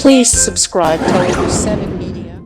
Please subscribe to Over 7 Media.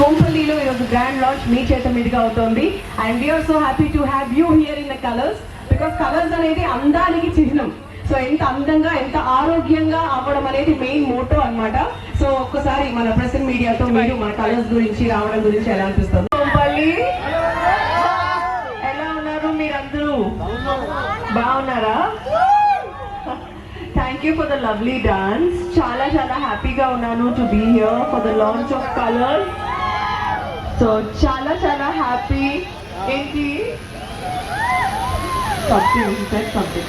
Kompalliలో ఈరోజు grand launch మీ చేత మీదుగా అవుతోంది and we are so happy to have you here in the Colors because Colors అనేది అందానికి చిహ్నం. సో ఎంత అందంగా ఎంత ఆరోగ్యంగా అవ్వడం అనేది మెయిన్ మోటో అన్నమాట. సో ఒక్కసారి మన ప్రెసెంట్ మీడియాతో మీరు మన కలర్స్ గురించి రావడం గురించి ఎలా అనిపిస్తుంది? కొంపల్లి ఎలా ఉన్నారు మీరందరూ? బాగున్నారా? Thank you for the lovely dance. చాలా చాలా హ్యాపీగా ఉన్నాను to be here for the launch of Colors. So చాలా చాలా హ్యాపీ. ఏంటి something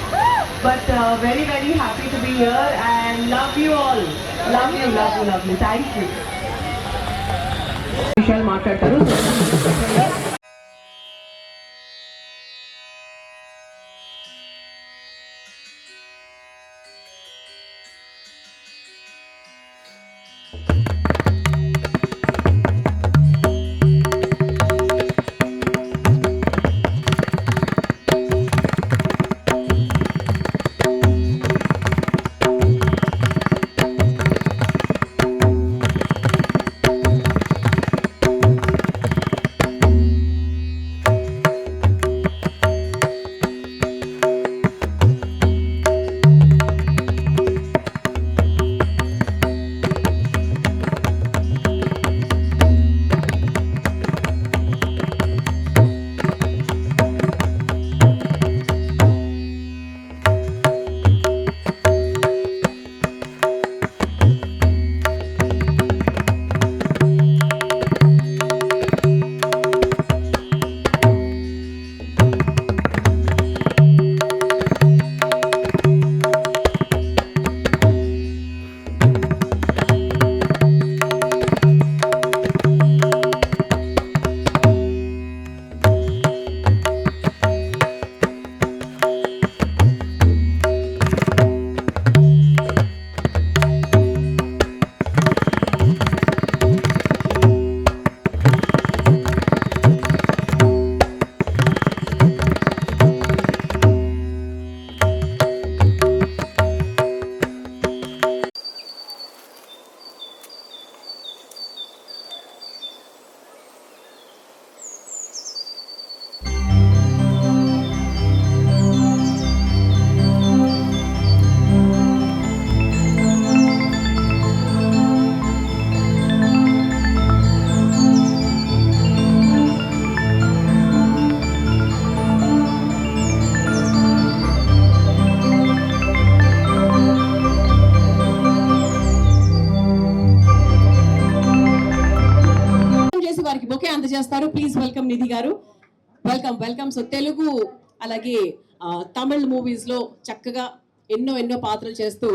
but very very happy to be here and love you all. love you thank you. విషయాలు మాట్లాడతారు. వారికి బొకే అందజేస్తారు. ప్లీజ్ వెల్కమ్ నిధి గారు. వెల్కమ్. సో తెలుగు అలాగే Tamil movies లో చక్కగా ఎన్నో పాత్రలు చేస్తూ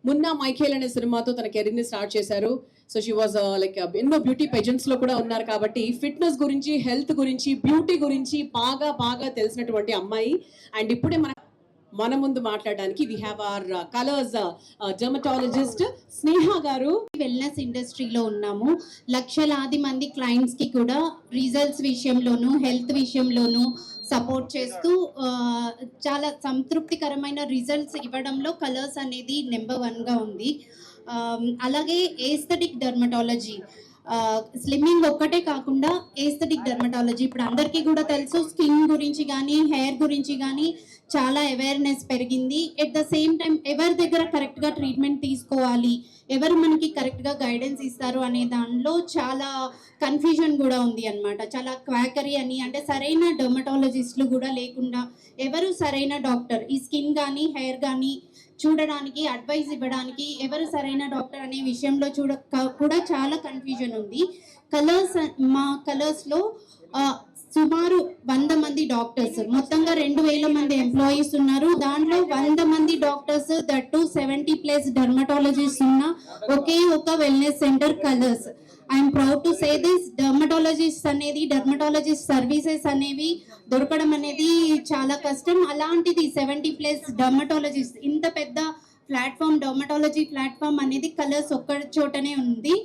మున్నా మైఖేల్ అనే సినిమాతో తన కెరీర్ ని స్టార్ట్ చేశారు. సో షీ వాజ్ లైక్ ఎన్నో బ్యూటీ పెజెంట్స్ లో కూడా ఉన్నారు కాబట్టి ఫిట్నెస్ గురించి, హెల్త్ గురించి, బ్యూటీ గురించి బాగా తెలిసినటువంటి అమ్మాయి. అండ్ ఇప్పుడే మన ముందు మాట్లాడడానికి we have our Kolors dermatologist Sneha garu. Wellness ఇండస్ట్రీలో ఉన్నాము. లక్షలాది మంది క్లయింట్స్ కి కూడా రిజల్ట్స్ విషయంలోను, హెల్త్ విషయంలోను సపోర్ట్ చేస్తూ చాలా సంతృప్తికరమైన రిజల్ట్స్ ఇవ్వడంలో కలర్స్ అనేది నెంబర్ 1గా ఉంది. అలాగే ఏస్థెటిక్ డెర్మటాలజీ, స్లిమ్మింగ్ ఒక్కటే కాకుండా ఏస్థెటిక్ డెర్మటాలజీ ఇప్పుడు అందరికీ కూడా తెలుసు. స్కిన్ గురించి కానీ, హెయిర్ గురించి కానీ చాలా అవేర్నెస్ పెరిగింది. ఎట్ ద సేమ్ టైం ఎవరి దగ్గర కరెక్ట్గా ట్రీట్మెంట్ తీసుకోవాలి, ఎవరు మనకి కరెక్ట్గా గైడెన్స్ ఇస్తారు అనే దానిలో చాలా కన్ఫ్యూజన్ కూడా ఉంది అన్నమాట. చాలా క్వాకరీ అని, అంటే సరైన డెర్మటాలజిస్టులు కూడా లేకుండా ఎవరు సరైన డాక్టర్, ఈ స్కిన్ కానీ హెయిర్ కానీ చూడడానికి, అడ్వైస్ ఇవ్వడానికి ఎవరు సరైన డాక్టర్ అనే విషయంలో కూడా చాలా కన్ఫ్యూజన్ ఉంది. మా కలర్స్లో సుమారు 100 మంది డాక్టర్స్, మొత్తంగా 2000 మంది ఎంప్లాయీస్ ఉన్నారు. దాంట్లో 100 మంది డాక్టర్స్, దట్టు 70+ డెర్మటాలజిస్ట్ ఉన్న ఒకే ఒక wellness centre colours. I'm proud to say this. Dermatologist services అనేవి దొరకడం అనేది చాలా కష్టం. అలాంటిది 70+ డెర్మటాలజిస్ట్, ఇంత పెద్ద ప్లాట్ఫామ్, డెర్మటాలజీ ప్లాట్ఫామ్ అనేది కలర్స్ ఒక్క చోటనే ఉంది.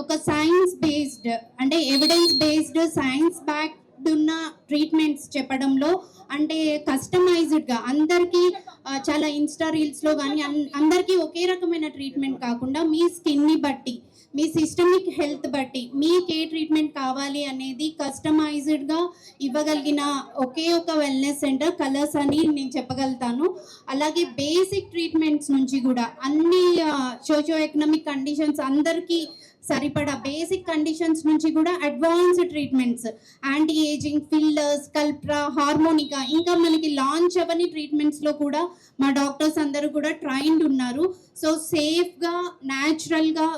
ఒక సైన్స్ బేస్డ్, అంటే ఎవిడెన్స్ బేస్డ్, సైన్స్ బ్యాక్డ్ ఉన్న ట్రీట్మెంట్స్ చెప్పడంలో, అంటే కస్టమైజ్డ్గా అందరికీ చాలా ఇన్స్టా రీల్స్లో కానీ అందరికీ ఒకే రకమైన ట్రీట్మెంట్ కాకుండా మీ స్కిన్ని బట్టి, మీ సిస్టమిక్ హెల్త్ బట్టి మీకు ఏ ట్రీట్మెంట్ కావాలి అనేది కస్టమైజ్డ్గా ఇవ్వగలిగిన ఒకే ఒక వెల్నెస్ సెంటర్ కలర్స్ అని నేను చెప్పగలుగుతాను. అలాగే బేసిక్ ట్రీట్మెంట్స్ నుంచి కూడా అన్ని సోషియో ఎకనామిక్ కండిషన్స్ అందరికీ సరిపడా బేసిక్ కండిషన్స్ నుంచి కూడా advanced treatments, anti aging, fillers, కల్ప్రా, హార్మోనికా, ఇంకా మనకి లాంచ్ అవని ట్రీట్మెంట్స్లో కూడా మా డాక్టర్స్ అందరూ కూడా ట్రైన్డ్ ఉన్నారు. సో సేఫ్గా, న్యాచురల్గా,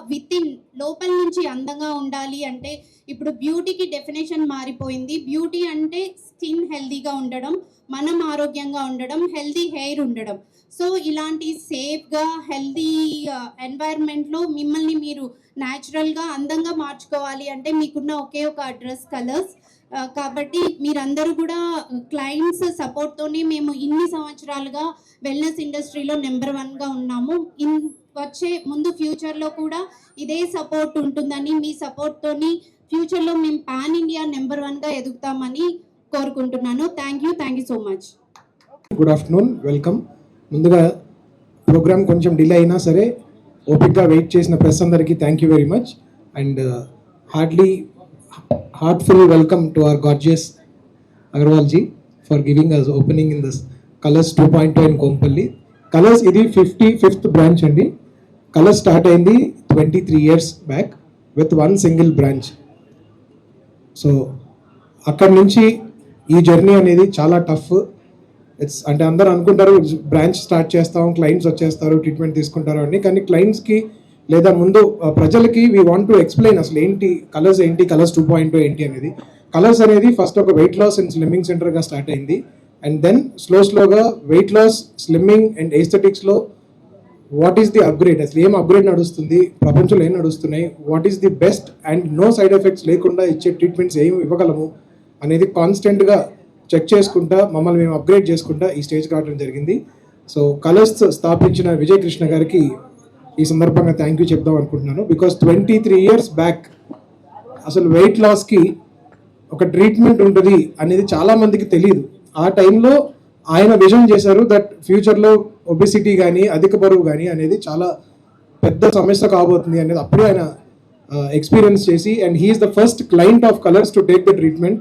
లోపల నుంచి అందంగా ఉండాలి అంటే ఇప్పుడు బ్యూటీకి డెఫినేషన్ మారిపోయింది. బ్యూటీ అంటే స్కిన్ హెల్దీగా ఉండడం, మనం ఆరోగ్యంగా ఉండడం, హెల్దీ హెయిర్ ఉండడం. సో ఇలాంటి సేఫ్గా, హెల్దీ ఎన్వైర్న్మెంట్లో మిమ్మల్ని మీరు న్యాచురల్గా, అందంగా మార్చుకోవాలి అంటే మీకున్న ఒకే ఒక అడ్రస్ కలర్స్. కాబట్టి మీరందరూ కూడా క్లయింట్స్ సపోర్ట్తోనే మేము ఇన్ని సంవత్సరాలుగా వెల్నెస్ ఇండస్ట్రీలో నెంబర్ 1గా ఉన్నాము. వచ్చే ముందు ఫ్యూచర్లో కూడా ఇదే సపోర్ట్ ఉంటుందని, మీ సపోర్ట్తోని ఫ్యూచర్లో మేము పాన్ ఇండియా నెంబర్ 1గా ఎదుగుతామని కోరుకుంటున్నాను. Thank you so much. Good afternoon, welcome. ముందుగా ప్రోగ్రామ్ కొంచెం డిలే అయినా సరే ఓపిక్గా వెయిట్ చేసిన ప్రెస్ అందరికీ thank you very much. And heartful welcome to our gorgeous Agarwal ji for giving us opening in this Colors 2.2 in Kompalli. Colors ఇది 55th branch అండి. Colors start అయింది 23 years back with 1 single branch. So అక్కడి నుంచి ఈ journey అనేది చాలా tough. అంటే అందరూ అనుకుంటారు బ్రాంచ్ స్టార్ట్ చేస్తాం, క్లయింట్స్ వచ్చేస్తారు, ట్రీట్మెంట్ తీసుకుంటారు అని. కానీ క్లయింట్స్కి లేదా ముందు ప్రజలకి వీ వాంట్ టు ఎక్స్ప్లెయిన్ అసలు ఏంటి కలర్స్, కలర్స్ 2.2 ఏంటి అనేది. కలర్స్ అనేది ఫస్ట్ ఒక వెయిట్ లాస్ అండ్ స్లిమ్మింగ్ సెంటర్గా స్టార్ట్ అయింది. అండ్ దెన్ స్లోగా వెయిట్ లాస్, స్లిమ్మింగ్ అండ్ ఎస్థెటిక్స్లో వాట్ ఈస్ ది అప్గ్రేడ్, అసలు ఏం అప్గ్రేడ్ నడుస్తుంది, ప్రపంచంలో ఏం నడుస్తున్నాయి, what is the best and no side effects లేకుండా ఇచ్చే ట్రీట్మెంట్స్ ఏం ఇవ్వగలము అనేది కాన్స్టెంట్గా చెక్ చేసుకుంటా మమ్మల్ని మేము అప్గ్రేడ్ చేసుకుంటా ఈ స్టేజ్కి రావడం జరిగింది. సో కలర్స్ స్థాపించిన విజయ్ కృష్ణ గారికి ఈ సందర్భంగా థ్యాంక్ యూ చెప్దాం అనుకుంటున్నాను. బికాస్ 23 years బ్యాక్ అసలు వెయిట్ లాస్కి ఒక ట్రీట్మెంట్ ఉంటుంది అనేది చాలామందికి తెలియదు. ఆ టైంలో ఆయన విజన్ చేశారు దట్ ఫ్యూచర్లో ఒబెసిటీ కానీ, అధిక బరువు కానీ అనేది చాలా పెద్ద సమస్య కాబోతుంది అనేది అప్పుడే ఆయన ఎక్స్పీరియన్స్ చేసి, and he is the first client of Colors to take the treatment.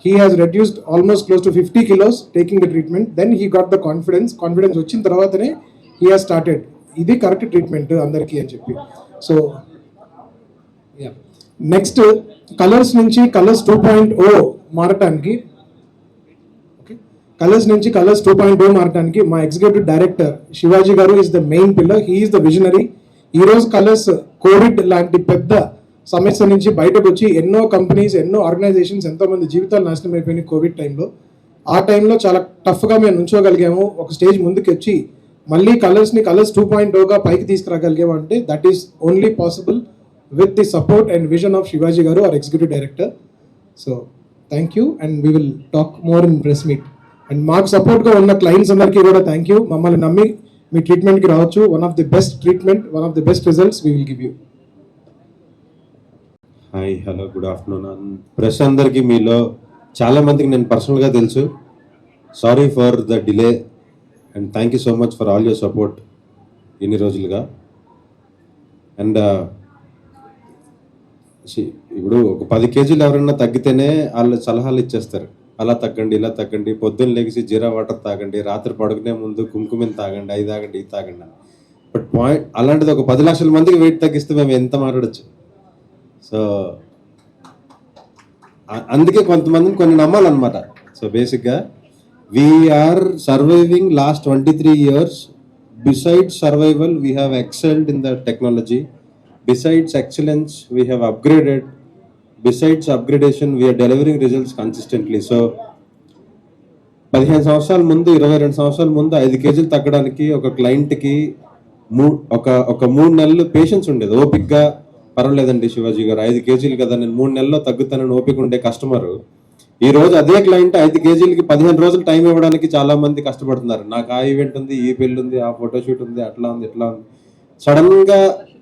He has reduced almost close to 50 kilos taking the treatment. Then he got the confidence వచ్చిన తర్వాతనే he has started ఇది కరెక్ట్ ట్రీట్మెంట్ అందరికీ అని చెప్పి. So next colours నుంచి colours 2.0 మారటానికి, colours 2.0 మారటానికి మా ఎగ్జిక్యూటివ్ డైరెక్టర్ శివాజీ గారు is the main pillar. He is the visionary. ఈరోజు కలర్స్ కోవిడ్ లాంటి పెద్ద సమస్య నుంచి బయటకు వచ్చి ఎన్నో కంపెనీస్, ఎన్నో ఆర్గనైజేషన్స్, ఎంతోమంది జీవితాలు నాశనం అయిపోయినాయి కోవిడ్ టైంలో. ఆ టైంలో చాలా టఫ్గా మేము నుంచోగలిగాము, ఒక స్టేజ్ ముందుకు వచ్చి మళ్ళీ కలర్స్ 2.0గా పైకి తీసుకురాగలిగాము అంటే that is only possible with the support and vision of Shivaji garu, our executive director. So thank you and we will talk more in press meet. And మాకు సపోర్ట్గా ఉన్న క్లయింట్స్ అందరికీ కూడా థ్యాంక్ యూ. మమ్మల్ని నమ్మి మీ ట్రీట్మెంట్కి రావచ్చు. One of the best treatment, one of the best results we will give you. Hi, hello, good afternoon. Press అందరికీ మీలో చాలా మందికి నేను పర్సనల్గా తెలుసు. Sorry for the delay and thank you so much for all your support ఇన్ని రోజులుగా. And ఇప్పుడు ఒక 10 కేజీలు ఎవరైనా తగ్గితేనే వాళ్ళు సలహాలు ఇచ్చేస్తారు, అలా తగ్గండి, ఇలా తగ్గండి, పొద్దున్న లేచి జీరా వాటర్ తాగండి, రాత్రి పడుకునే ముందు కుంకుమని తాగండి, అవి తాగండి, ఇది తాగండి అని. బట్ పాయింట్ అలాంటిది ఒక 10 లక్షల మందికి వెయిట్ తగ్గిస్తే మేము ఎంత మాట్లాడచ్చు. సో అందుకే కొంతమందిని కొన్ని నమ్మాలన్నమాట. సో బేసిక్గా we are surviving last 23 years. Besides survival, we have excelled in the technology. Besides excellence, we have upgraded. Besides upgradation, we are delivering results consistently. So 15 సంవత్సరాల ముందు, 22 సంవత్సరాల ముందు 5 కేజీలు తగ్గడానికి ఒక క్లయింట్కి ఒక 3 నెలలు పేషెన్స్ ఉండేది. ఓపిక్గా పర్వాలేదండి శివాజీ గారు 5 కేజీలు కదా, నేను 3 నెలల్లో తగ్గుతానని ఓపిక ఉండే కస్టమరు ఈ రోజు అదే క్లయింట్ 5 కేజీలకి 15 రోజులు టైం ఇవ్వడానికి చాలా మంది కష్టపడుతున్నారు. నాకు ఆ ఈవెంట్ ఉంది, ఈ పెళ్ళి ఉంది, ఆ ఫోటోషూట్ ఉంది, అట్లా ఉంది, ఇట్లా ఉంది. సడన్ గా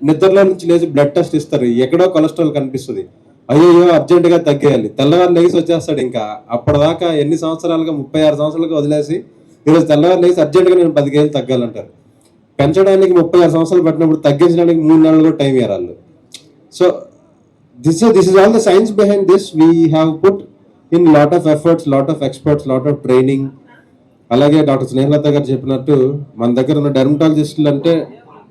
నిద్రలో నుంచి లేచి బ్లడ్ టెస్ట్ ఇస్తారు, ఎక్కడో కొలెస్ట్రాల్ కనిపిస్తుంది. అయ్యో అర్జెంటుగా తగ్గేయాలి, తెల్లవారు లేచి వచ్చేస్తాడు. ఇంకా అప్పటిదాకా ఎన్ని సంవత్సరాలుగా 36 సంవత్సరాలుగా వదిలేసి ఈరోజు తెల్లవారు లేచి అర్జెంటుగా నేను 10 కేజీలు తగ్గాలంటారు. పెంచడానికి 36 సంవత్సరాలు పట్టినప్పుడు తగ్గించడానికి 3 నెలలు కూడా టైం ఇవ్వాలి. So this is all the science behind this. We have put in lot of efforts, lot of experts, lot of training. అలాగే డాక్టర్ స్నేహలత గారు చెప్పినట్టు మన దగ్గర ఉన్న డెర్మటాలజిస్టులు అంటే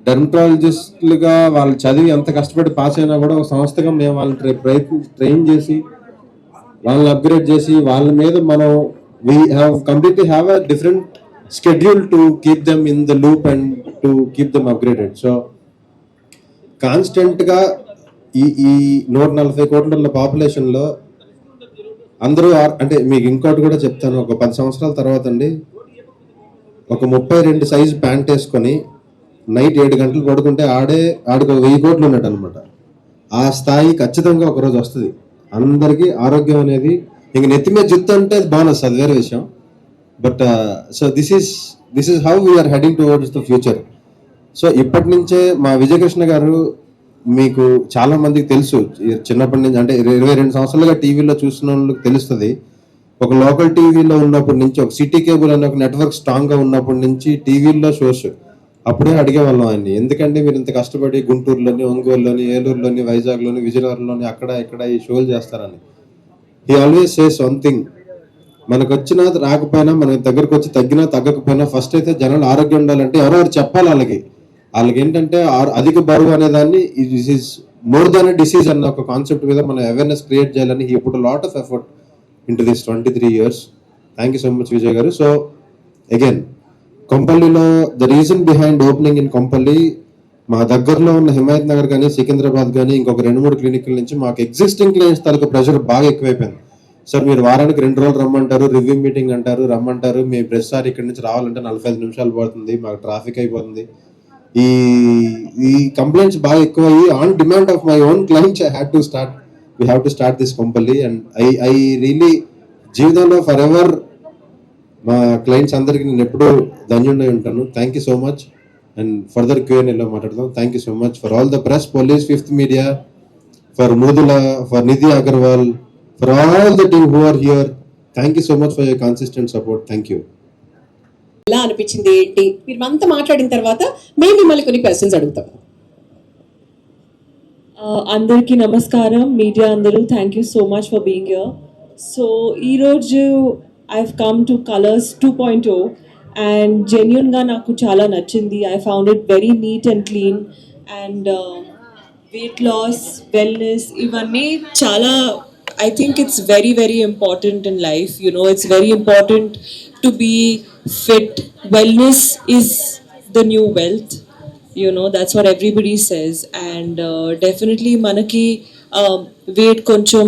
డెర్మటాలజిస్టులుగా వాళ్ళు చదివి ఎంత కష్టపడి పాస్ అయినా కూడా ఒక సంస్థగా మేము వాళ్ళని ట్రైన్ చేసి వాళ్ళని అప్గ్రేడ్ చేసి వాళ్ళ మీద మనం we have completely have a different schedule to keep them in the loop and to keep them upgraded. So constant గా ఈ 140 కోట్ల పాపులేషన్ లో అందరూ అంటే మీకు ఇంకోటి కూడా చెప్తాను. ఒక 10 సంవత్సరాల తర్వాత అండి ఒక 32 సైజు ప్యాంట్ వేసుకొని నైట్ 7 గంటలు పడుకుంటే ఆడికి 1000 కోట్లు ఉన్నట్టు అనమాట. ఆ స్థాయి ఖచ్చితంగా ఒకరోజు వస్తుంది. అందరికీ ఆరోగ్యం అనేది ఇంక నెత్తి మీద జుత్తు అంటే బోనస్, అది వేరే విషయం. But so this is how we are heading towards the future. So ఇప్పటి నుంచే మా విజయకృష్ణ గారు మీకు చాలా మందికి తెలుసు, చిన్నప్పటి నుంచి అంటే 22 సంవత్సరాలుగా టీవీలో చూసిన వాళ్ళకి తెలుస్తుంది. ఒక లోకల్ టీవీలో ఉన్నప్పటి నుంచి, ఒక సిటీ కేబుల్ అనే ఒక నెట్వర్క్ స్ట్రాంగ్ గా ఉన్నప్పటి నుంచి టీవీల్లో షోస్ అప్పుడే అడిగేవాళ్ళం ఆయన్ని, ఎందుకంటే మీరు ఇంత కష్టపడి గుంటూరులోని, ఒంగోలులోని, ఏలూరులోని, వైజాగ్లోని, విజయనగరంలోని అక్కడ ఇక్కడ ఈ షోలు చేస్తారని. He always says one thing, మనకు వచ్చినా రాకపోయినా, మన దగ్గరకు వచ్చి తగ్గినా తగ్గకపోయినా ఫస్ట్ అయితే జనాలు ఆరోగ్యం ఉండాలంటే ఎవరెవరు చెప్పాలి వాళ్ళకి ఏంటంటే అధిక బరువు అనే దాన్ని this is more than a disease అన్న ఒక కాన్సెప్ట్ మీద మనం అవేర్నెస్ క్రియేట్ చేయాలని he put lot of effort into this 23 years. Thank you so much Vijay garu. So again కొంపల్లిలో the reason behind opening in Kompally, మా దగ్గరలో ఉన్న హిమాయత్ నగర్ కానీ, సికింద్రాబాద్ కానీ ఇంకొక 2-3 క్లినిక్ల నుంచి మాకు ఎగ్జిస్టింగ్ క్లినిక్స్ తాలూకు ప్రెషర్ బాగా ఎక్కువైపోయింది. సార్ మీరు వారానికి 2 రోజులు రమ్మంటారు, రివ్యూ మీటింగ్ అంటారు, రమ్మంటారు, మీ ప్రెస్ సార్ ఇక్కడి నుంచి రావాలంటే 45 నిమిషాలు పడుతుంది, మాకు ట్రాఫిక్ అయిపోతుంది. ఈ కంప్లైంట్స్ బాగా ఎక్కువయ్యి on demand of my own clients we have to start this Kompalli, and I really జీవితంలో ఫర్ ఎవర్ మా క్లయింట్స్ అందరికి నేను ఎప్పుడూ ధన్యుడై ఉంటాను. Thank you so much. And further Q&Aలో మాట్లాడదాం. Thank you so much for all the press, police, fifth media, for Mridula, for Nidhi Agarwal, for all the team who are here. Thank you so much for your consistent support. Thank you. ఎలా అనిపించింది ఏంటి మీరు అంతా మాట్లాడిన తర్వాత మేము మిమ్మల్ని కొన్ని క్వశ్చన్స్ అడుగుతాం. అందరికీ నమస్కారం, మీడియా అందరూ, thank you so much for being here. So ఈరోజు I have come to Kolors 2.0 and జెన్యున్గా నాకు చాలా నచ్చింది. I found it very neat and clean and weight loss, wellness, ఇవన్నీ చాలా, I think it's very, very important in life. You know, it's very important to be fit. Wellness is the new wealth. You know, that's what everybody says. And definitely manaki weight కొంచెం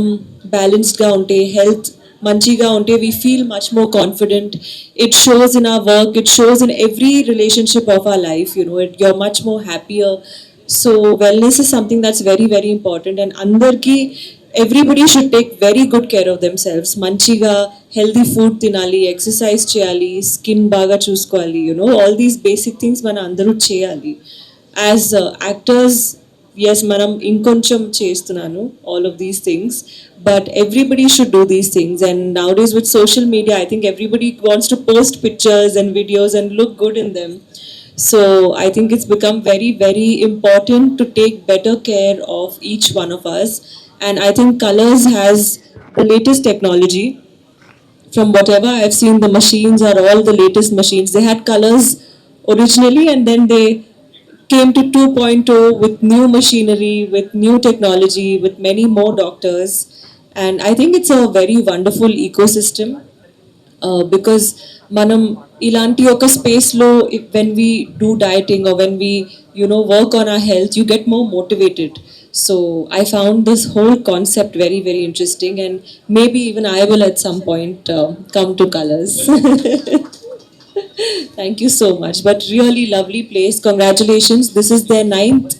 బ్యాలెన్స్డ్గా ఉంటే, health మంచిగా ఉంటే, we feel much more confident. It shows in our work, it shows in every relationship of our life, you know, you're much more happier. So wellness is something that's very, very important, and andarki everybody should take very good care of themselves. Manchiga healthy food tinali, exercise cheyali, skin baga chuskoali, you know, all these basic things mana andaru cheyali. As actors, yes, manam inkoncham chestunnanu all of these things, but everybody should do these things. And nowadays with social media, I think everybody wants to post pictures and videos and look good in them. So I think it's become very, very important to take better care of each one of us. And I think Colors has the latest technology. From whatever I've seen, the machines are all the latest machines. They had Colors originally, and then they came to 2.0 with new machinery, with new technology, with many more doctors. And I think it's a very wonderful ecosystem. Because మనం ఇలాంటి ఒక స్పేస్లో when we do dieting or when we, you know, work on our health, you get more motivated. So I found this whole concept very, very interesting, and maybe even I will at some point come to Colors. Thank you so much. But really lovely place. Congratulations. This is their 9th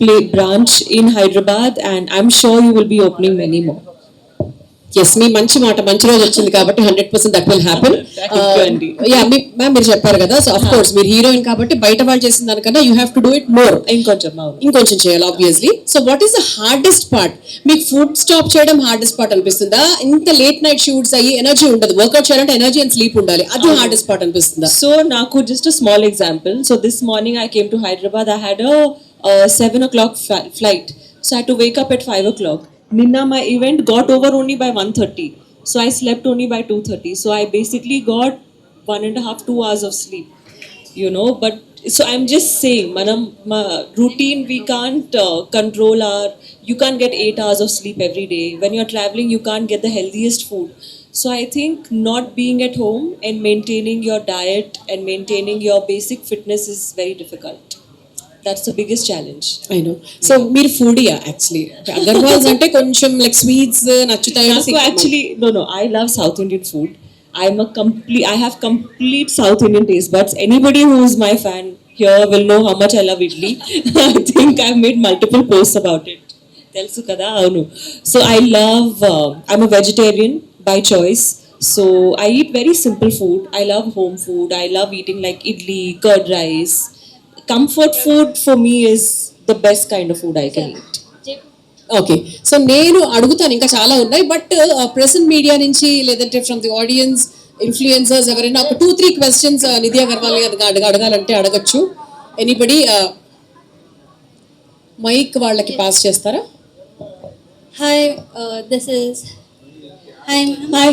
play branch in Hyderabad, and I'm sure you will be opening many more. Yes, మీ మంచి మాట, మంచి రోజు వచ్చింది కాబట్టి 100% that will happen. అండి. Yeah, ma'am మీరు చెప్పారు కదా, సో ఆఫ్ కోర్స్ మీరు హీరోయిన్ కాబట్టి బయట వాళ్ళు చేసిన దానికన్నా you have to do it more. ఇంకొంచెం చేయాలి obviously. So what is the hardest part? మీకు ఫుడ్ స్టాప్ చేయడం హార్డెస్ట్ పార్ట్ అనిపిస్తుందా? ఇంత లేట్ నైట్ షూట్స్ అయ్యి ఎనర్జీ ఉండదు, వర్కౌట్ చేయాలంటే ఎనర్జీ అండ్ స్లీప్ ఉండాలి, అది హార్డెస్ట్ పార్ట్ అనిపిస్తుందా? So naku just a small example. So this morning I came to Hyderabad. I had a 7 o'clock flight. So I had to wake up at 5 o'clock. Ninna my event got over only by 1:30. So I slept only by 2:30. So I basically got 1.5 2 hours of sleep. You know, but so I'm just saying, manam routine we can't control our. You can't get 8 hours of sleep every day. When you're traveling, you can't get the healthiest food. So I think not being at home and maintaining your diet and maintaining your basic fitness is very difficult. That's the biggest challenge. I know. So మీరు ఫుడీయా actually? Agarwals అంటే కొంచెం like sweets నచ్చుతాయి. So actually, no, I love South Indian food. I have complete South Indian taste buds. Anybody who is my fan here will know how much I love idli. I think I've made multiple posts about it. Telsu kada avunu. So I'm a vegetarian by choice. So I eat very simple food. I love home food. I love eating like idli, curd rice. Comfort food for me is the best kind of food I can eat. Okay, so నేను అడుగుతాను, ఇంకా చాలా ఉన్నాయి, but present media నుంచి లేదంటే from the audience influencers ఎవరైనా ఒక 2-3 questions Nidhi Agarwal గారికి అడగాలంటే అడగచ్చు. ఎనీబడి మైక్ వాళ్ళకి పాస్ చేస్తారా? Hi, this is. Hi.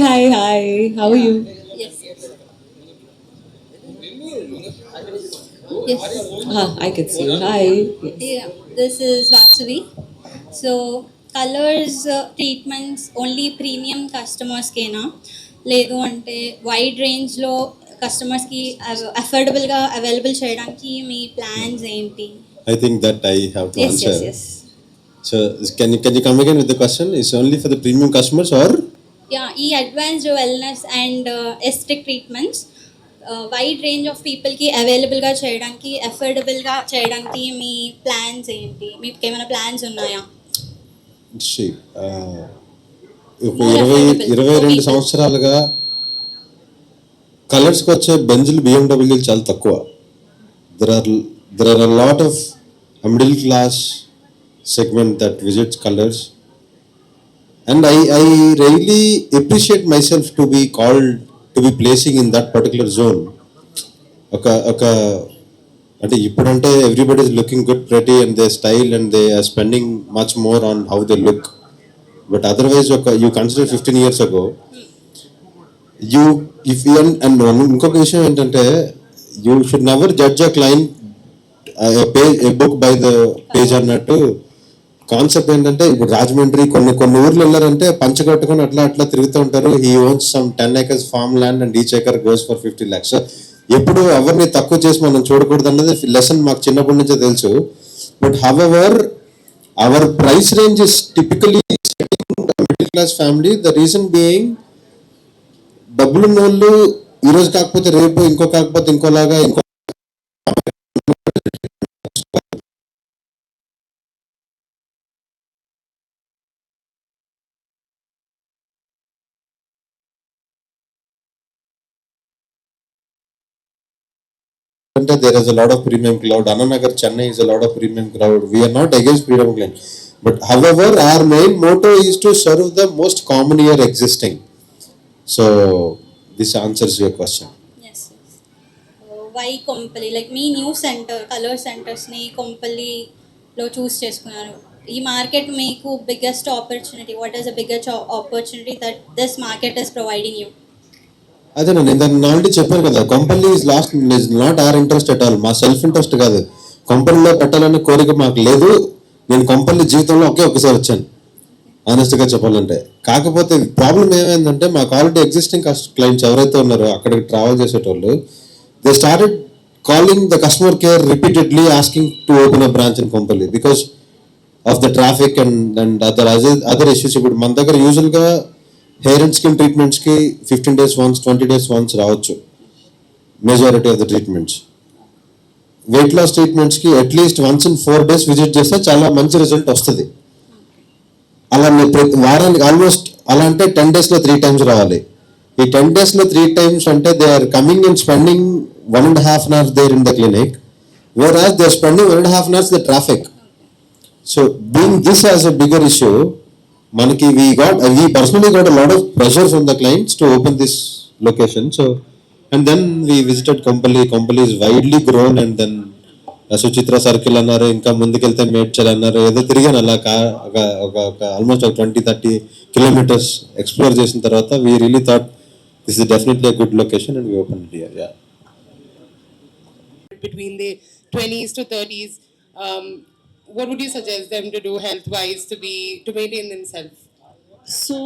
Hi. How are you? Yes. Yes. I can see you. Hi. Yes. Yeah. This is Vasavi. So, Colors treatments only premium customers kena. లేదు అంటే wide రేంజ్లో కస్టమర్స్కి అఫోర్డబుల్గా available చేయడానికి మీ plans ఏంటి? I think that I have to answer. Yes. So can you come again with the question? Is only for the premium customers or? Yeah, ఈ advanced wellness and aesthetic treatments wide range of పీపుల్కి అవైలబుల్గా చేయడానికి, అఫోర్డబుల్గా చేయడానికి మీ plans ఏంటి? మీకు ఏమైనా plans ఉన్నాయా? ఒక 22 సంవత్సరాలుగా కలర్స్కి వచ్చే బెంజులు బిఎండబ్ల్యూలు చాలా తక్కువ. There are a lot of middle class segment that visits Colors, and I really appreciate myself to be called, to be placing in that particular zone. అంటే ఇప్పుడంటే everybody is looking good, pretty, and their style, and they are spending much more on how they look, but otherwise you consider 15 years ago, and ఇంకొక విషయం ఏంటంటే you should never judge a client a book by the page అన్నట్టు concept ఏంటంటే, ఇప్పుడు రాజమండ్రి కొన్ని ఊర్లు వెళ్ళారంటే పంచగట్టుకొని అట్లా తిరుగుతూ ఉంటారు. He ones some 10 acres farm land and each acre goes for 50 lakhs. ఎప్పుడు ఎవరిని తక్కువ చేసి మనం చూడకూడదు అన్నది లెసన్ మాకు చిన్నప్పటి నుంచే తెలుసు. But however our price range is typically a middle class family. The reason being, డబ్బులు ఉన్నోళ్ళు ఈరోజు కాకపోతే రేపు, ఇంకో కాకపోతే ఇంకోలాగా ఇంకో there is a lot of premium crowd. Ananagar, Chennai is a lot of premium crowd. We are not against premium crowd. But however, our main motto is to serve the most common here existing. So, this answers your question. Yes. Why Kompally? Like మీ new centre Kolors సెంటర్స్ని కొంపల్లిలో choose చేసుకున్నారు. ఈ market మీకు biggest opportunity. What is the biggest opportunity that this market is providing you? అదేనండి, నేను already చెప్పాను కదా, Kompally is not our interest at all. మా సెల్ఫ్ ఇంట్రెస్ట్ కాదు, కొంపల్లిలో పెట్టాలనే కోరిక మాకు లేదు. నేను కొంపల్లి జీవితంలో ఒకసారి వచ్చాను, ఆనెస్ట్గా చెప్పాలంటే. కాకపోతే ప్రాబ్లం ఏమైందంటే, మాకు ఆల్రెడీ ఎగ్జిస్టింగ్ క్లయింట్స్ ఎవరైతే ఉన్నారో అక్కడికి ట్రావెల్ చేసేటోళ్ళు, they started calling the customer care repeatedly asking to open a branch in Kompally because of the traffic and other issues. ఇప్పుడు మన దగ్గర యూజువల్గా హెయిర్ అండ్ స్కిన్ ట్రీట్మెంట్స్కి 15 days once, 20 days once రావచ్చు majority of the treatments. Weight loss ట్రీట్మెంట్స్కి at least once in 4 days visit చేస్తే చాలా మంచి రిజల్ట్ వస్తుంది. అలా వారానికి ఆల్మోస్ట్ అలా అంటే 10 daysలో 3 times రావాలి. ఈ 10 daysలో 3 times అంటే they are coming and spending 1.5 hours there in the clinic, where as they are spending 1.5 hours the traffic. So being this as a bigger issue, మనకి we personally got a lot of pressure from the clients to open this location. So, and then we visited Kompally. Kompally is widely grown, and then Suchitra circle అన్నారు, ఇంకా ముందుకెళ్తే మేడ్చల్ అన్నారు, ఏదో తిరిగాను అలా ఒక almost ఒక 20-30 kilometers ఎక్స్ప్లోర్ చేసిన తర్వాత we really thought this is definitely a good location and we opened it here. Yeah. Between the 20s to 30s, what would you suggest them to do health-wise to maintain themselves? So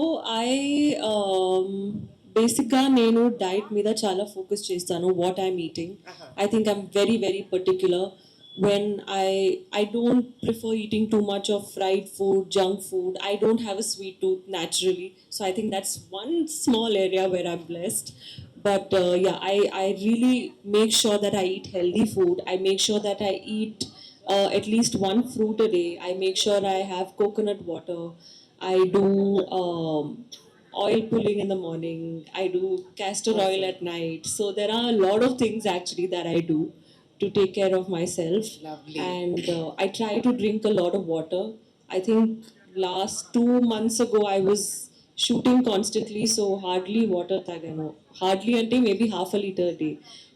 బేసిక్గా నేను diet మీద చాలా focus చేస్తాను. What I'm eating, I think I'm very very particular. When I don't prefer eating too much of fried food, junk food. I don't have a sweet tooth naturally, so I think that's one small area where I'm blessed. But yeah, I really make sure that I eat healthy food. I make sure that I eat at least one fruit a day. I make sure I have coconut water. I do oil pulling in the morning. I do castor oil at night. So there are a lot of things actually that I do to take care of myself. Lovely. And I try to drink a lot of water. I think last 2 months ago I was shooting constantly, so hardly water tagano. Hardly until maybe half a liter a day.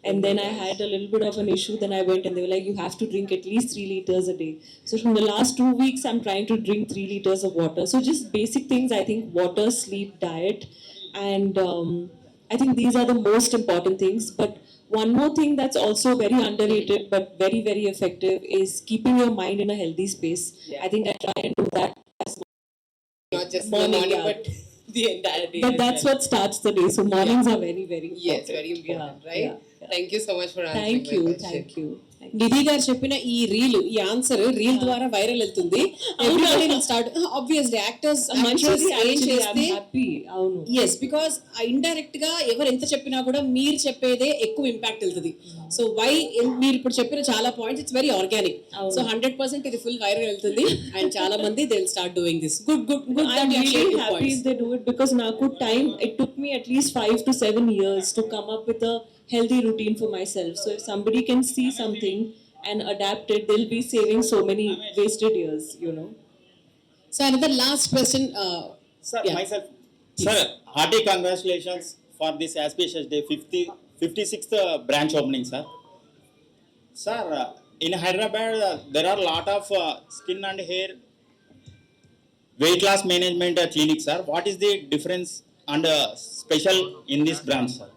And then I had a little bit of an issue. Then I went and they were like, you have to drink at least 3 liters a day. So from the last 2 weeks, I'm trying to drink 3 liters of water. So just basic things, I think water, sleep, diet. And I think these are the most important things. But one more thing that's also very underrated but very, very effective is keeping your mind in a healthy space. Yeah. I think I try and do that as Not just Morning, the morning, yeah. but the entire day. But as that's well. what starts the day. So mornings are very, very important. Yes, very important, Yeah, right? yeah, yeah. Thank you so much for answering Thank my you, question. thank you. నిధి గారు చెప్పిన ఈ answer reel ద్వారా viral వెళ్తుంది. Everybody will start obviously actors మంచిది ఏం actually, I'm చేస్తే happy. అవును. Yes because indirect గా ఎవరు ఎంత చెప్పినా కూడా మీరు చెప్పేదే ఎక్కువ ఇంపాక్ట్ వెళ్తుంది. సో వై మీరు ఇప్పుడు చెప్పిన చాలా పాయింట్స్ ఇట్స్ వెరీ ఆర్గానిక్. అవును. సో 100% ఇది ఫుల్ వైరల్ వెళ్తుంది అండ్ చాలా మంది they will start doing this. Good I'm really happy if they do it because నాకు time, it took me at least 5 to 7 years to come up with a healthy routine for myself. So if somebody can see something and adapt it, they'll be saving so many wasted years, you know. So another last question. Sir, Yeah. myself. Sir, hearty congratulations for this auspicious day, 56th branch opening, sir. Sir, in Hyderabad, there are a lot of skin and hair weight loss management clinics, sir. What is the difference and special in this branch, sir?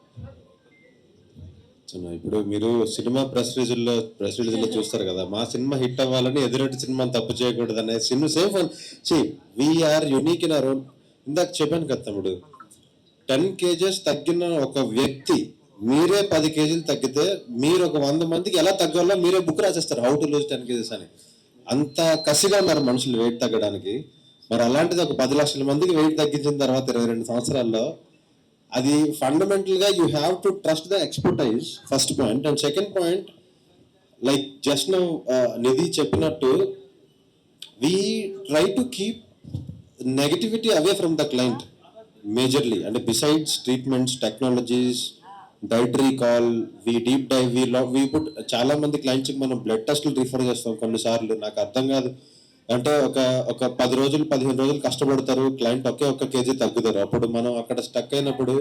ఇప్పుడు మీరు cinema press రిలీజ్లో చూస్తారు కదా, మా cinema hit అవ్వాలని ఎదురటి సినిమాని తప్పు చేయకూడదు అనే సినిమా safe we are unique in our own. ఇందాక చెప్పాను కదా తమ్ముడు, 10 kgs తగ్గిన ఒక వ్యక్తి మీరే 10 kgs తగ్గితే మీరు ఒక 100 మందికి ఎలా తగ్గాలో మీరే బుక్ రాసేస్తారు, హౌ టు లూజ్ 10 kgs అని. అంత కసిగా ఉన్నారు మనుషులు వెయిట్ తగ్గడానికి. మరి అలాంటిది ఒక 10 లక్షల మందికి వెయిట్ తగ్గించిన తర్వాత 22 సంవత్సరాల్లో, అది ఫండమెంటల్గా you have to trust the expertise, first point. And second point, like just now Nidhi చెప్పినట్టు, we try to keep negativity away from the client majorly. అంటే besides treatments, technologies, dietary call, we deep dive, we put. చాలా మంది క్లయింట్స్కి మనం blood టెస్ట్లు refer చేస్తాం కొన్నిసార్లు. నాకు అర్థం కాదు, అంటే ఒక 10 రోజులు 15 రోజులు కష్టపడతారు, క్లయింట్ ఒక్క కేజీ తగ్గుతారు. అప్పుడు మనం అక్కడ స్టక్ అయినప్పుడు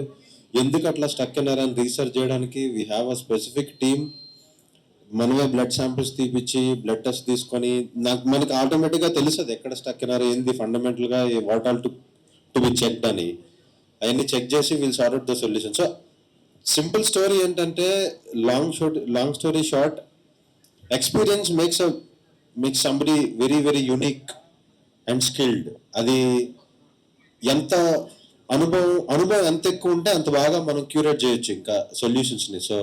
ఎందుకు అట్లా స్టక్ అయినారని రీసెర్చ్ చేయడానికి we have a specific team. మనమే బ్లడ్ శాంపిల్స్ తీపిచ్చి బ్లడ్ టెస్ట్ తీసుకొని మనకి ఆటోమేటిక్గా తెలుస్తుంది ఎక్కడ స్టక్ అయినారు, ఏంది ఫండమెంటల్గా, what all to be checked అని. అవన్నీ చెక్ చేసి will sort out the solution. So simple story ఏంటంటే, long story short, experience makes somebody very very unique and skilled. అది ఎంత అనుభవం ఎంత ఎక్కువ ఉంటే అంత బాగా మనం క్యూరేట్ చేయొచ్చు ఇంకా సొల్యూషన్స్ని. So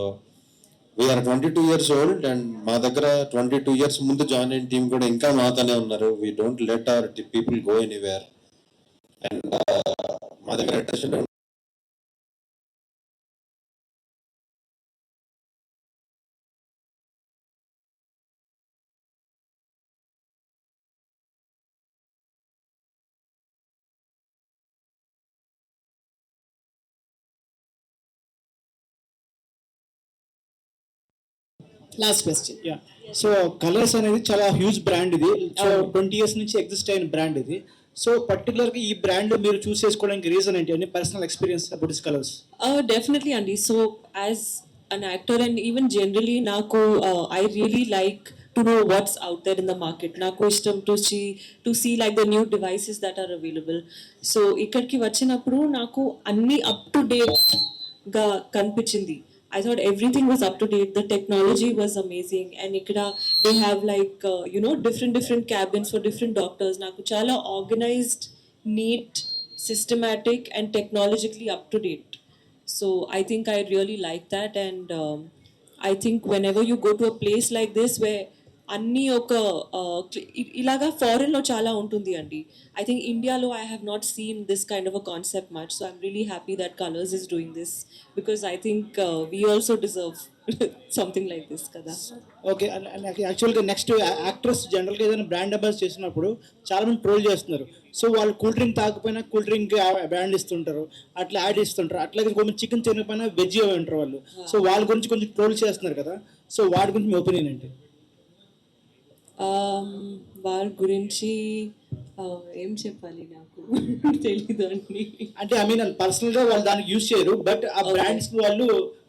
we're 22 years old, and మా దగ్గర 22 years ముందు జాయిన్ అయిన టీం కూడా ఇంకా మాతోనే ఉన్నారు. We don't let our people go anywhere. And మా దగ్గర attention last question. Yeah, so colours అనేది చాలా హ్యూజ్ బ్రాండ్ ఇది. సో 20 years నుంచి ఎగ్జిస్ట్ అయిన బ్రాండ్ ఇది. సో పర్టికులర్గా ఈ బ్రాండ్ మీరు చూస్ చేసుకోవడానికి రీజన్ ఏంటి? అని personal experience about this colours. Definitely, Andy. So, as an actor and even generally, Naku, I really like to know what's out there in the market. Naku ishtam to see like the new devices that are available. So, ikkadki vachinappudu naku anni up to date ga kanipichindi. I thought everything was up to date. The technology was amazing, and ikkada they have like different cabins for different doctors. Naku chala organized, neat, systematic, and technologically up to date. So I think I really like that, and I think whenever you go to a place like this where అన్నీ ఒక ఇలాగా ఫారెన్లో చాలా ఉంటుంది అండి. I think ఇండియాలో I have not seen this kind of a concept much. So I'm really happy that colours is doing this, because I think we also deserve something like this కదా. Okay, యాక్చువల్గా next actress జనరల్గా ఏదైనా brand ambassador చేసినప్పుడు చాలా మంది troll చేస్తున్నారు. సో వాళ్ళు కూల్ డ్రింక్ తాగకపోయినా కూల్ డ్రింక్ బ్రాండ్ ఇస్తుంటారు, అట్లా యాడ్ ఇస్తుంటారు. అట్లాగే కొంచెం చికెన్ తినకపోయినా వెజ్ ఉంటారు వాళ్ళు. సో వాళ్ళ గురించి కొంచెం ట్రోల్ చేస్తున్నారు కదా. సో వాటి గురించి మీ ఒపీనియన్ ఏంటి? వాళ్ళ గురించి ఏం చెప్పాలి, నాకు తెలీదు అండి. అంటే ఐ మీన్ పర్సనల్గా వాళ్ళు దానికి యూజ్ చేయరు, బట్ ఆ బ్రాండ్స్ వాళ్ళు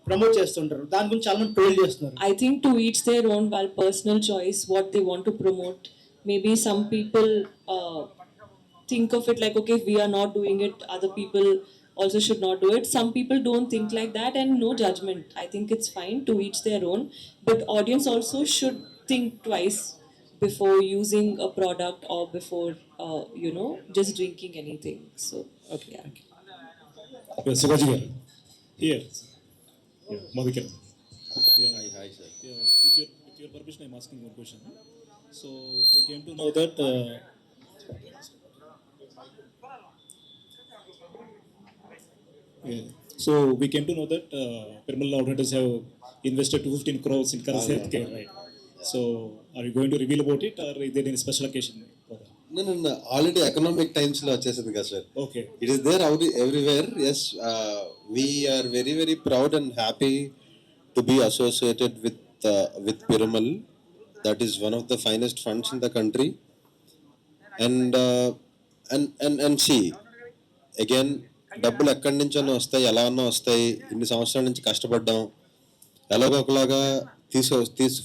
ప్రమోట్ చేస్తుంటారు. దాని గురించి చాలా మంది ట్రోల్ చేస్తున్నారు. I think to each their own, while personal choice, what they want to promote. Maybe some people think of it like, okay, if we are not doing it, other people also should not do it. Some people don't think like that, and no judgment. I think it's fine, to each their own. But audience also should think twice before using a product or before just drinking anything. So Okay, yeah. thank you. Sivaji garu here. Madhukar. Hi sir. With your permission, I'm asking one question. So we came to know that so we came to know that Piramal Alternatives have invested 215 crores in Karas Healthcare, right? So are you going to reveal about it, or is there any special occasion for that? No. Already economic times lo వచ్చేసింది కదా sir. Okay. It is there everywhere. Yes, we are very very proud and happy to be associated with Piramal. That is one of the finest funds in the country. And see again, డబ్బులు ఎక్కడి నుంచో వస్తాయి, ఎలా అన్నా వస్తాయి. ఇన్ని సంవత్సరాల నుంచి కష్టపడ్డాం, ఎలాగో ఒకలాగా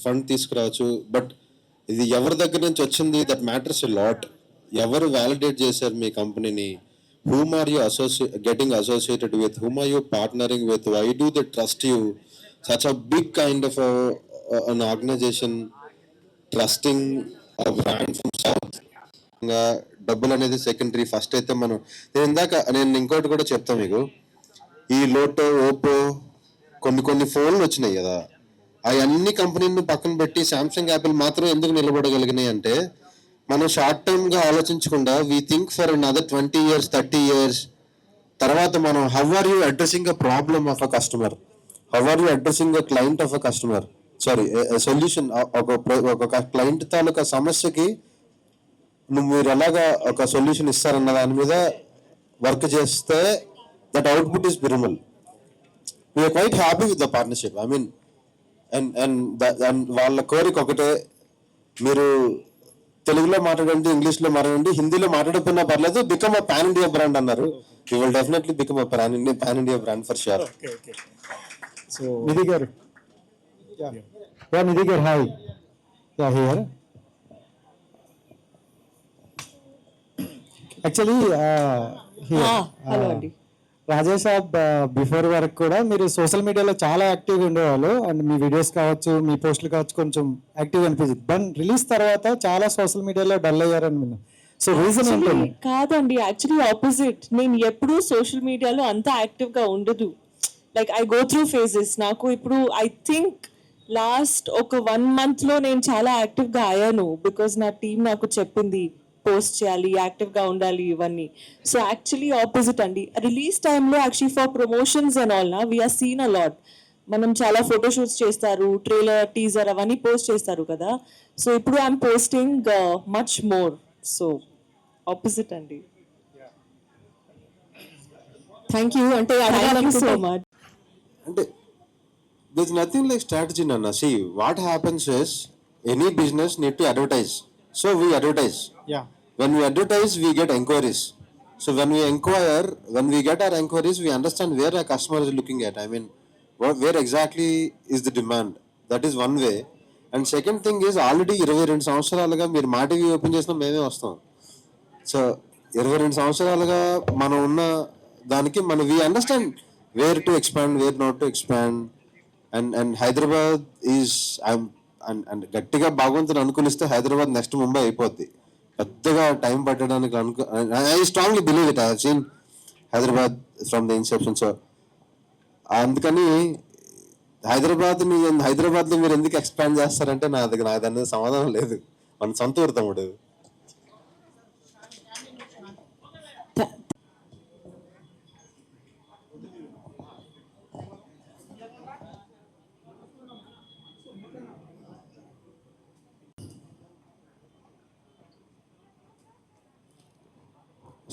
ఫండ్ తీసుకురావచ్చు. బట్ ఇది ఎవరి దగ్గర నుంచి వచ్చింది, దట్ మ్యాటర్స్ ఎ లాట్. ఎవరు వ్యాలిడేట్ చేశారు మీ కంపెనీని, whom are you getting associated with, whom are you partnering with, why do they trust you? Such a big kind of an organization trusting a brand from South. డబ్బులు అనేది secondary. First అయితే నేను ఇంకోటి కూడా చెప్తాను మీకు. ఈ లోటో, ఓపో కొన్ని ఫోన్లు వచ్చినాయి కదా, అన్ని కంపెనీలను పక్కన పెట్టి శాంసంగ్ యాపిల్ మాత్రం ఎందుకు నిలబడగలిగినాయి అంటే మనం షార్ట్ టర్మ్గా ఆలోచించకుండా we think for another 20 years 30 years తర్వాత మనం how are you addressing a problem of a customer, how are you addressing a client of a customer, sorry solution ఒక క్లయింట్ తాలూకా సమస్యకి మీరు ఎలాగా ఒక సొల్యూషన్ ఇస్తారన్న దాని మీద వర్క్ చేస్తే దట్ అవుట్పుట్ ఈస్ విరమల్. We're quite happy with the partnership. I mean and వాళ్ళ కోరిక ఒకటే, మీరు తెలుగులో మాట్లాడండి, ఇంగ్లీష్లో మాట్లాడండి, హిందీలో మాట్లాడకపోయినా పర్లేదు, become a pan India brand అన్నారు. You will definitely become a pan India brand for sure. So, Nidhi garu. Yeah, Nidhi garu, hi. Yeah, here. Actually, here. Hello అండి. రాజేష్ సాబ్ బిఫోర్ వరకు కూడా మీరు సోషల్ మీడియాలో చాలా యాక్టివ్గా ఉండేవాళ్ళు, అండ్ మీ వీడియోస్ కావచ్చు, మీ పోస్టులు కావచ్చు, కొంచెం యాక్టివ్ అనిపించింది. బట్ రిలీజ్ తర్వాత చాలా సోషల్ మీడియాలో డల్ అయ్యారని విన్నా. సో రీజన్ ఏంటండి? కాదండి, యాక్చువల్లీ ఆపోజిట్. నేను ఎప్పుడూ సోషల్ మీడియాలో అంత యాక్టివ్గా ఉండదు. Like I go through phases. నాకు ఇప్పుడు ఐ థింక్ లాస్ట్ ఒక 1 monthలో నేను చాలా యాక్టివ్గా అయ్యాను, బికాజ్ నా టీం నాకు చెప్పింది పోస్ట్ చేయాలి, యాక్టివ్గా ఉండాలి ఇవన్నీ. సో యాక్చువల్లీ ఆపోజిట్ అండి. రిలీజ్ టైంలో actually for promotions and all we are seen a lot. మనం చాలా ఫోటోషూట్స్ చేస్తారు, ట్రైలర్, టీజర్ అవన్నీ పోస్ట్ చేస్తారు కదా. సో ఇప్పుడు I'm posting much more. So opposite అండి. Thank you. అంటే థ్యాంక్ యూ సో మచ్. అంటే there's nothing like strategy, Nana. See, what happens is any business need to advertise. So we advertise. Yeah. When we advertise, we get enquiries. So when we inquire, when we get our enquiries, we understand where our customer is looking at. I mean, where exactly is the demand. That is one way. And second thing is already 22 సంవత్సరాలుగా మీరు మా TV open చేసినా మేమే వస్తాం. So 22 సంవత్సరాలుగా మనం ఉన్న దానికి we understand where to expand, where not to expand. And Hyderabad is and గట్టిగా భగవంతుని అనుకూలిస్తే హైదరాబాద్ నెక్స్ట్ ముంబై అయిపోద్ది. పెద్దగా టైం పట్టడానికి I strongly believe it. I have seen Hyderabad from the Inception. So అందుకని హైదరాబాద్లో మీరు ఎందుకు ఎక్స్పాండ్ చేస్తారంటే నా దాని మీద సమాధానం లేదు. మన సొంత ఊరు తమ్ముడు.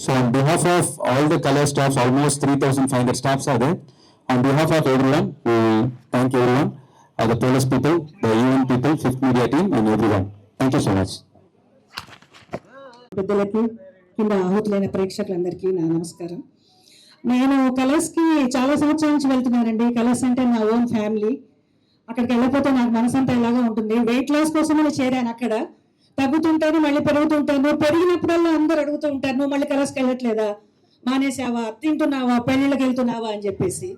So on behalf of all the color staffs, almost 3,500 staffs are there. On behalf of everyone, we thank everyone, the police people, the UN people, Fifth Media team, and everyone. Thank you so much. పెద్దలకి కింద ఆహుతులైన ప్రేక్షకులందరికీ నా నమస్కారం. నేను కలర్స్కి చాలా సంవత్సరాల నుంచి వెళ్తున్నానండి. Colours అంటే నా ఓన్ ఫ్యామిలీ. అక్కడికి వెళ్ళకపోతే నాకు మనసంతా ఇలాగా ఉంటుంది. వెయిట్ లాస్ కోసమే చేరాను. అక్కడ తగ్గుతుంటాను, మళ్ళీ పెరుగుతుంటాను. పెరిగినప్పుడల్లా అందరూ అడుగుతూ ఉంటారు, నువ్వు మళ్ళీ కలర్స్కి వెళ్ళట్లేదా, మానేసావా, తింటున్నావా, పెళ్ళిళ్ళకి వెళ్తున్నావా అని చెప్పేసి.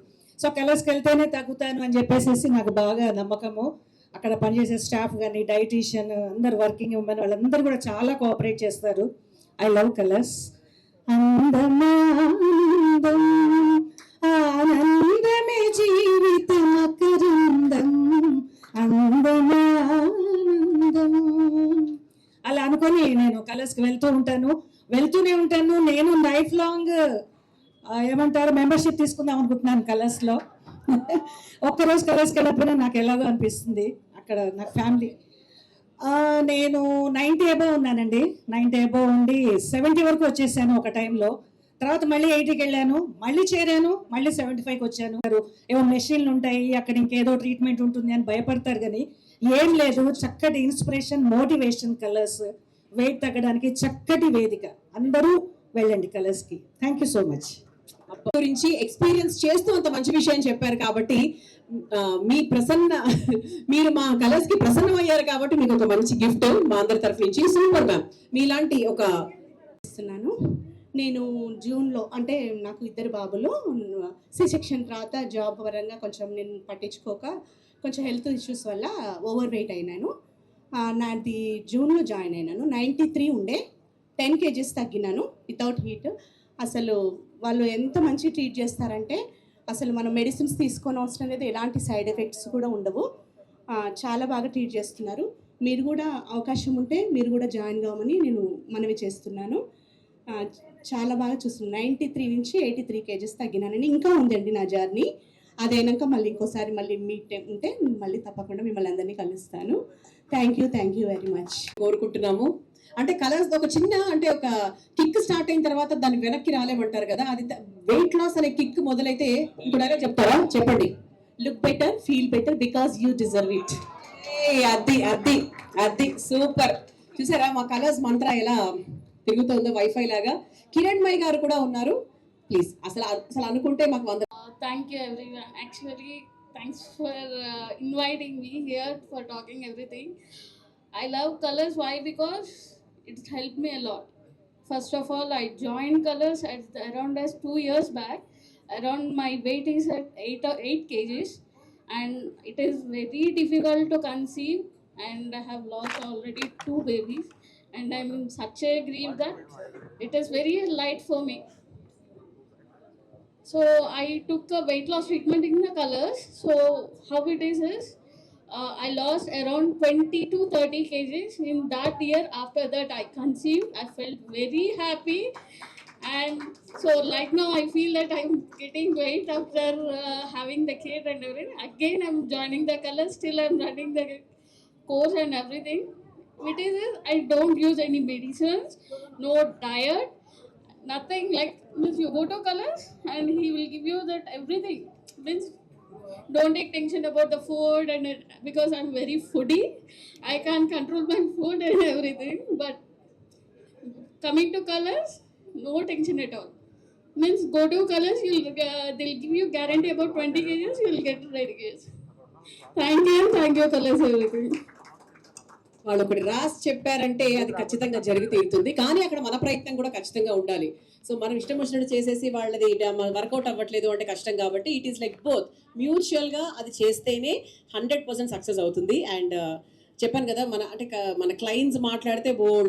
సో కలర్స్కి వెళ్తేనే తగ్గుతాను అని చెప్పేసి నాకు బాగా నమ్మకము. అక్కడ పనిచేసే స్టాఫ్ కానీ, డైటీషియన్, అందరు వర్కింగ్ ఉమెన్ వాళ్ళందరూ కూడా చాలా కోఆపరేట్ చేస్తారు. I love colours. అందమానందం ఆనందమే జీవితం అకరందం అందమానందం అలా అనుకొని నేను కలర్స్కి వెళ్తూనే ఉంటాను. నేను లైఫ్ లాంగ్ ఏమంటారు మెంబర్షిప్ తీసుకుందాం అనుకుంటున్నాను కలర్స్లో. ఒక్కరోజు కలర్స్కి వెళ్ళకపోయినా నాకు ఎలాగో అనిపిస్తుంది. అక్కడ నాకు ఫ్యామిలీ, నేను 90 అబోవ్ ఉన్నానండి. 90 అబోవ్ ఉండి 70 వరకు వచ్చేసాను ఒక టైంలో. తర్వాత మళ్ళీ 80కి వెళ్ళాను, మళ్ళీ చేరాను, మళ్ళీ 75కి వచ్చాను. ఏవో మెషిన్లు ఉంటాయి, అక్కడ ఇంకేదో ట్రీట్మెంట్ ఉంటుంది అని భయపడతారు, కానీ ఏం లేదు. చక్కటి ఇన్స్పిరేషన్, మోటివేషన్ కలర్స్. వెయిట్ తగ్గడానికి చక్కటి వేదిక. అందరూ వెళ్ళండి కలర్స్కి. Thank you so much. గురించి ఎక్స్పీరియన్స్ చేస్తూ అంత మంచి విషయం చెప్పారు కాబట్టి మీరు మా కలర్స్ కి ప్రసన్నం అయ్యారు కాబట్టి మీకు ఒక మంచి గిఫ్ట్ మా అందరి తరఫు నుంచి. సూపర్ మ్యామ్, మీలాంటి ఒక ఇస్తున్నాను. నేను జూన్లో, అంటే నాకు 2 బాబులు, సి-సెక్షన్ తర్వాత జాబ్ పరంగా కొంచెం నేను పట్టించుకోక కొంచెం హెల్త్ ఇష్యూస్ వల్ల ఓవర్ వెయిట్ అయినాను. నాది జూన్లో జాయిన్ అయినాను. 93 ఉండే, 10 kgs తగ్గినాను వితౌట్ హీట్. అసలు వాళ్ళు ఎంత మంచి ట్రీట్ చేస్తారంటే అసలు మనం మెడిసిన్స్ తీసుకోని అవసరం లేదు, ఎలాంటి సైడ్ ఎఫెక్ట్స్ కూడా ఉండవు. చాలా బాగా ట్రీట్ చేస్తున్నారు. మీరు కూడా అవకాశం ఉంటే మీరు కూడా జాయిన్ కావమని నేను మనవి చేస్తున్నాను. చాలా బాగా చూస్తున్నాను. 93 నుంచి 83 కేజెస్ తగ్గినానని. ఇంకా ఉందండి నా జర్నీ. అదైనాక మళ్ళీ ఇంకోసారి మళ్ళీ మీట్ ఉంటే మళ్ళీ తప్పకుండా మిమ్మల్ని అందరినీ కలుస్తాను. థ్యాంక్ యూ వెరీ మచ్ కోరుకుంటున్నాము. అంటే కలర్స్ ఒక చిన్న అంటే ఒక కిక్ స్టార్ట్ అయిన తర్వాత దాన్ని వెనక్కి రాలేమంటారు కదా, అది వెయిట్ లాస్ అనే కిక్ మొదలైతే ఇంకోటైనా చెప్తారా? చెప్పండి. Look better, feel better because you deserve it. అది అది అది సూపర్. చూసారా మా కలర్స్ మంత్ర ఎలా తిరుగుతుందో వైఫై లాగా. కిరణ్మయ్ గారు కూడా ఉన్నారు. ప్లీజ్ అసలు అసలు అనుకుంటే మాకు 100. Thank you everyone. Actually, thanks for inviting me here for talking everything. I love colors. Why? Because it's helped me a lot. First of all, I joined colors at around as 2 years back. Around my weight is at 8 kgs, and it is very difficult to conceive. And I have lost already 2 babies, and I'm in such a grief that it is very light for me. So I took a weight loss treatment in the colors. So how it is I lost around 20 to 30 kgs in that year. After that I conceived. I felt very happy, and so like now I feel that I'm getting weight after having the kid and everything. Again I'm joining the colors. Still I'm running the course and everything. It is I don't use any medicines, no diet, nothing. Like means you go to colors and he will give you that everything. Means don't take tension about the food and because I'm very foodie, I can't control my food and everything. But coming to colors, no tension at all. Means go to colors, they'll give you guarantee about 20 kgs, you'll get ready kgs. Thank you colors everything. వాళ్ళు ఒకటి రాసి చెప్పారంటే అది ఖచ్చితంగా జరిగి తీరుతుంది. కానీ అక్కడ మన ప్రయత్నం కూడా ఖచ్చితంగా ఉండాలి. సో మనం ఇష్టం వచ్చినట్టు చేసేసి వాళ్ళది వర్కౌట్ అవ్వట్లేదు అంటే కష్టం. కాబట్టి ఇట్ ఈస్ లైక్ బోత్ మ్యూచువల్గా అది చేస్తేనే 100% సక్సెస్ అవుతుంది. అండ్ చెప్పాను కదా మన అంటే మన క్లయింట్స్ మాట్లాడితే బోల్డ్